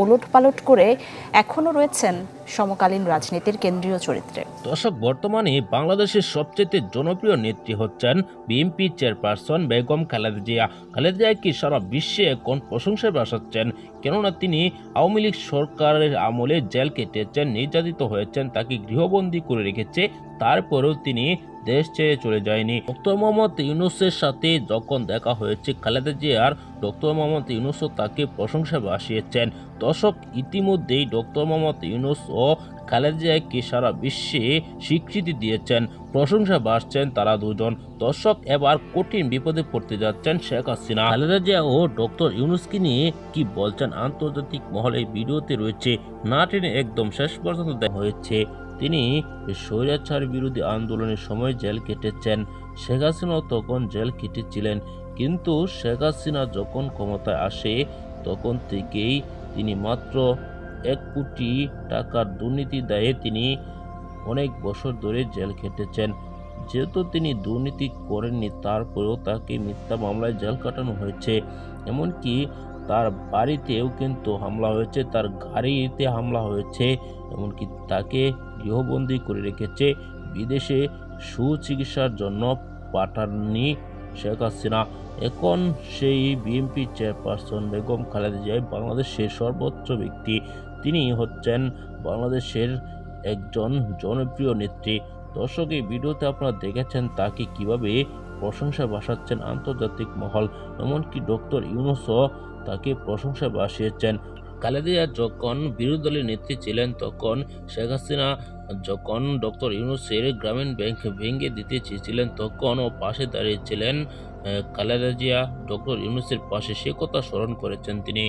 ওলটপালট করে এখনো রয়েছেন সমকালীন রাজনীতির কেন্দ্রীয় চরিত্রে। দর্শক, বর্তমানে বাংলাদেশের সবচেয়ে জনপ্রিয় নেত্রী হচ্ছেন বিএনপি চেয়ারপারসন বেগম খালেদা জিয়া। খালেদা জিয়া কি সারা বিশ্বে এখন প্রশংসায় ভাসাচ্ছেন, কেননা তিনি আওয়ামী লীগ সরকারের আমলে জেল কেটেছেন, নির্যাতিত হয়েছেন, তাকে গৃহবন্দী করে রেখেছে, তারপরেও তিনি দেশ ছেড়ে চলে যায়নি। ডক্টর মোহাম্মদ ইউনূসের সাথে যখন দেখা হয়েছে খালেদা জিয়ার, ডক্টর মোহাম্মদ ইউনূসও তাকে প্রশংসা ভাসিয়েছেন। দর্শক, ইতিমধ্যেই ডক্টর মোহাম্মদ ইউনূস ও খালেদা জিয়াকে সারা বিশ্বে স্বীকৃতি দিয়েছেন, প্রশংসা বাড়ছেন তারা দুজন। দর্শক, এবার কঠিন বিপদে পড়তে যাচ্ছেন শেখ হাসিনা। খালেদা জিয়া ও ডক্টর ইউনূসকে নিয়ে কি বলছেন আন্তর্জাতিক মহলে ভিডিওতে রয়েছে, না টেনে একদম শেষ পর্যন্ত দেখা হয়েছে। তিনি স্বৈরাচার বিরোধী আন্দোলনের সময় জেল কেটেছেন, শেখ হাসিনাও তখন জেল কেটেছিলেন, কিন্তু শেখ হাসিনা যখন ক্ষমতায় আসে তখন থেকেই তিনি মাত্র 1 কোটি টাকার দুর্নীতির দায়ে তিনি অনেক বছর ধরে জেল খেটেছেন। যেহেতু তিনি দুর্নীতি করেননি, তারপরেও তাকে মিথ্যা মামলায় জেল কাটানো হয়েছে। এমনকি তার বাড়িতেও কিন্তু হামলা হয়েছে, তার গাড়িতে হামলা হয়েছে, এমনকি তাকে গৃহবন্দী করে রেখেছে, বিদেশে সুচিকিৎসার জন্য পাঠাননি শেখ হাসিনা। এখন সেই বিএনপি চেয়ারপারসন বেগম খালেদা জিয়া বাংলাদেশের সর্বোচ্চ ব্যক্তি, তিনি হচ্ছেন বাংলাদেশের একজন জনপ্রিয় নেত্রী। দর্শক, এই ভিডিওতে আপনারা দেখেছেন তাকে কিভাবে প্রশংসা ভাসাচ্ছেন আন্তর্জাতিক মহল, এমনকি ডক্টর ইউনূসও তাকে প্রশংসা ভাসিয়েছেন। খালেদা জিয়া যখন বিরোধী দলের নেত্রী ছিলেন, তখন শেখ হাসিনা যখন ডক্টর ইউনূসের গ্রামীণ ব্যাংক ভেঙে দিতে চেয়েছিলেন, তখন ও পাশে দাঁড়িয়েছিলেন খালেদা জিয়া, ডক্টর ইউনূসের পাশে, সে কথা স্মরণ করেছেন তিনি।